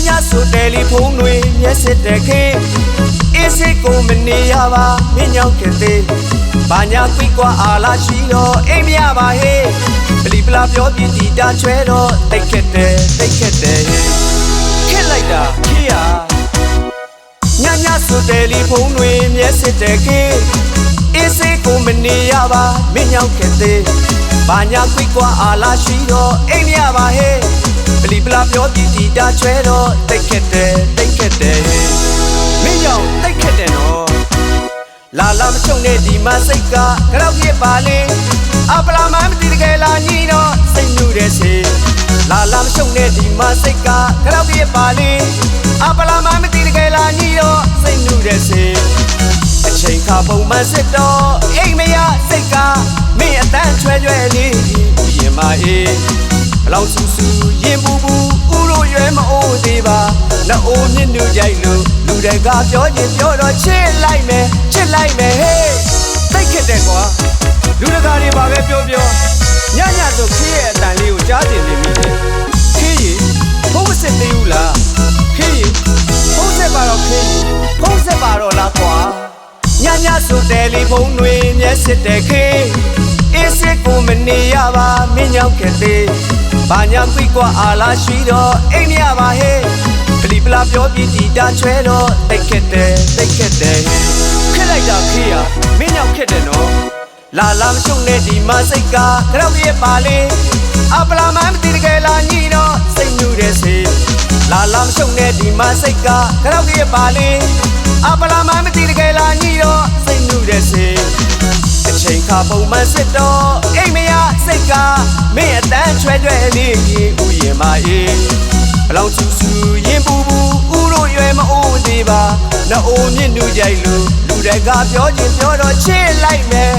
ညဆိုတယ်လီဖုန်းတွေမျက်စစ်တဲ့ခေအေးစိတ်ကိုမနေရပါမင်းညောင်းခဲ့သေးဘာညာကွိကွာအာလာရှိတော့အိမ်မရပါဟေးပလီပလာပြောပြတီတာချွဲတော့တိတ်ခက်တယ်ခက်လိုက်တာခေးရညဆိုတယ်လီဖုန်းတွေမျက်စစ်တဲ့ခေအေးစိတ်ကိုမနေရပါမင်းညောင်းခဲ့သေးဘာညာကွိကွာအာလာရှိတော့အိမ်မရပါဟေးပလီပလာပြောပြတီတာချွဲတော့တိတ်ခက်တယ်မင်းကြောင့်တိတ်ခက်တယ်နော်လာမချုံနဲ့ဒီမှာစိတ်ကကြောက်ပြပါလေအပလာမမသိတကယ်လားညီတော့စိတ်ညူတယ်စေလာမချုံနဲ့ဒီမှာစိတ်ကကြောက်ပြပါလေအပလာမမသိတကယ်လားညီတော့စိတ်ညူတယ်စေအချိန်ခါပုံမှန်စစ်တော့အိမ်မရစိတ်ကမင်းအတန်းချွဲလေးရင်မအေးဘလောင်ဆူရင်ပူဦးလို့ရွယ်မအိုးသေးပါနှအိုးမြင့်နူကြိုက်လို့လူတွေကပြောရင်ပြောတော့ချစ်လိုက်မယ်ဟေးသိခက်တယ်ကွာလူတကာတွေပါပဲပြောညဆိုခေးရဲ့အတန်လေးကိုကြားတင်နေမိတယ်ခေးရီဖုံးစစ်သေးဘူးလားခေးရီဖုံးစစ်ပါတော့ခေးရီဖုံးစစ်ပါတော့လားကွာညဆိုတယ်လီဖုန်းတွေမျက်စစ်တဲ့ခေးအေးစစ်ကိုမနေရပါမင်းညောင်းခဲ့သေးဘာညာကွိကွာအာလာရှိတော့အိမ်မရပါဟေးပလီပလာပြောပြတီတာချွဲတော့တိတ်ခက်တယ်ခက်လိုက်တာခေးရမင်းညောင်းခက်တယ်နော်လာမရှုံနဲ့ဒီမှာစိတ်ကကြောက်ပြပါလေအပလာမမသိတကယ်လားညီတော့စိတ်ညူတယ်စေလာမရှုံနဲ့ဒီမှာစိတ်ကကြောက်ပြပါလေအပလာမမသိတကယ်လားညီတော့စိတ်ညူတယ်စေအချိန်ခါပုံမှန်စစ်တော့အိမ်မရစိတ်ကမင်းအတန်းချွဲလေးဥယျာဉ်မအေးဘလောင်ဆူရင်ပူဦးလို့ရွယ်မအိုးသေးပါနှအိုးမြင့်နူကြိုက်လို့လူတွေကပြောရင်ပြောတော့ချစ်လိုက်မယ်